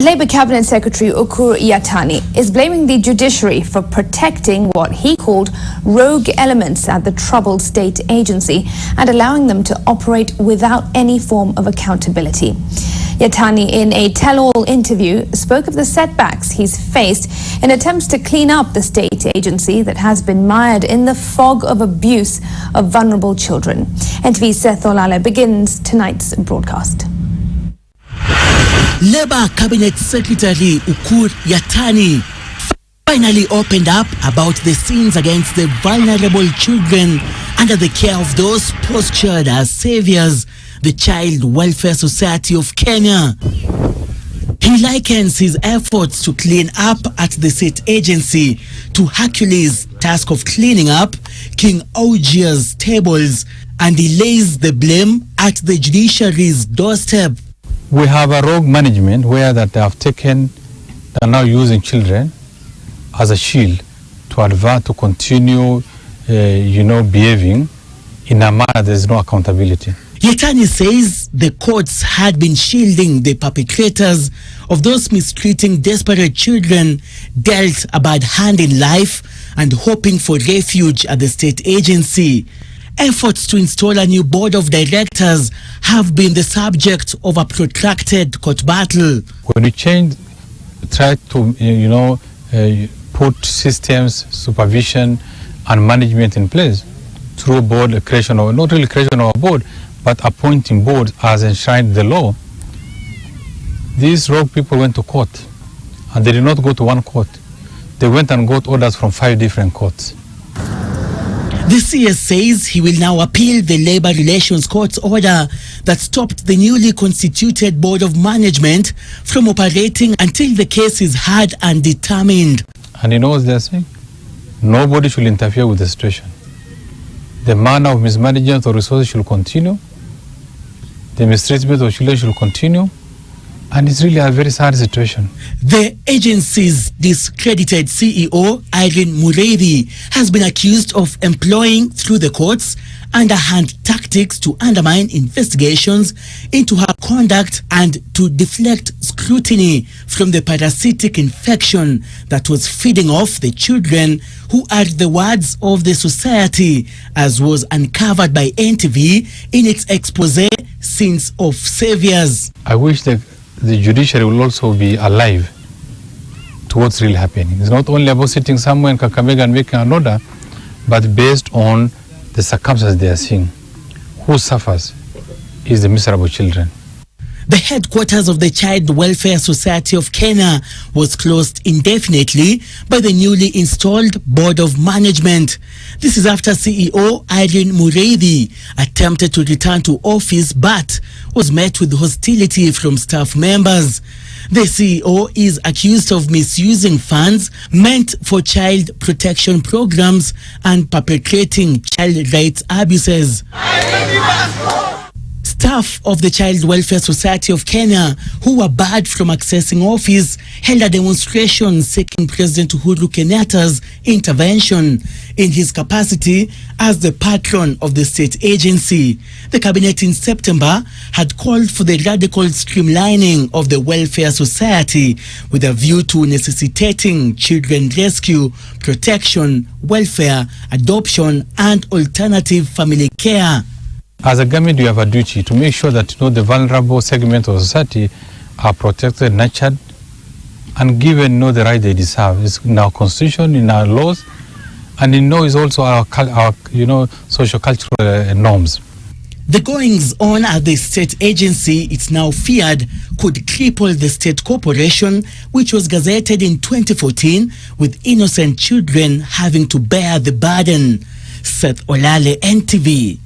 Labour Cabinet Secretary Ukur Yattani is blaming the Judiciary for protecting what he called rogue elements at the troubled state agency and allowing them to operate without any form of accountability. Yattani, in a tell-all interview, spoke of the setbacks he's faced in attempts to clean up the state agency that has been mired in the fog of abuse of vulnerable children. NTV's Seth Olale begins tonight's broadcast. Labour Cabinet Secretary Ukur Yattani finally opened up about the sins against the vulnerable children under the care of those postured as saviors, the Child Welfare Society of Kenya. He likens his efforts to clean up at the state agency to Hercules' task of cleaning up King Augea's tables, and he lays the blame at the judiciary's doorstep. We have a rogue management where that they have taken, they are now using children as a shield to advance, to continue, behaving in a manner there is no accountability. Yattani says the courts had been shielding the perpetrators of those mistreating desperate children dealt a bad hand in life and hoping for refuge at the state agency. Efforts to install a new board of directors have been the subject of a protracted court battle. When we try to, put systems, supervision and management in place through board creation, or not really creation of a board, but appointing boards as enshrined in the law, these rogue people went to court, and they did not go to one court. They went and got orders from 5 different courts. The CS says he will now appeal the Labour Relations Court's order that stopped the newly constituted Board of Management from operating until the case is heard and determined. And you know what they're saying? Nobody should interfere with the situation. The manner of mismanagement of resources should continue. The mistreatment of children should continue. And it's really a very sad situation. The agency's discredited CEO, Irene Mureithi, has been accused of employing, through the courts, underhand tactics to undermine investigations into her conduct and to deflect scrutiny from the parasitic infection that was feeding off the children, who are the words of the society, as was uncovered by NTV in its expose, Sins of Saviors. I wish the judiciary will also be alive to what's really happening. It's not only about sitting somewhere in Kakamega and making an order, but based on the circumstances they are seeing. Who suffers is the miserable children. The headquarters of the Child Welfare Society of Kenya was closed indefinitely by the newly installed Board of Management. This is after CEO Irene Mureithi attempted to return to office but was met with hostility from staff members. The CEO is accused of misusing funds meant for child protection programs and perpetrating child rights abuses. Staff of the Child Welfare Society of Kenya, who were barred from accessing office, held a demonstration seeking President Uhuru Kenyatta's intervention in his capacity as the patron of the state agency. The cabinet in September had called for the radical streamlining of the Welfare Society with a view to necessitating children rescue, protection, welfare, adoption, and alternative family care. As a government, you have a duty to make sure that the vulnerable segment of society are protected, nurtured, and given the right they deserve. It's in our constitution, in our laws, and is also our socio-cultural norms. The goings on at the state agency, it's now feared, could cripple the state corporation, which was gazetted in 2014, with innocent children having to bear the burden. Seth Olale, NTV.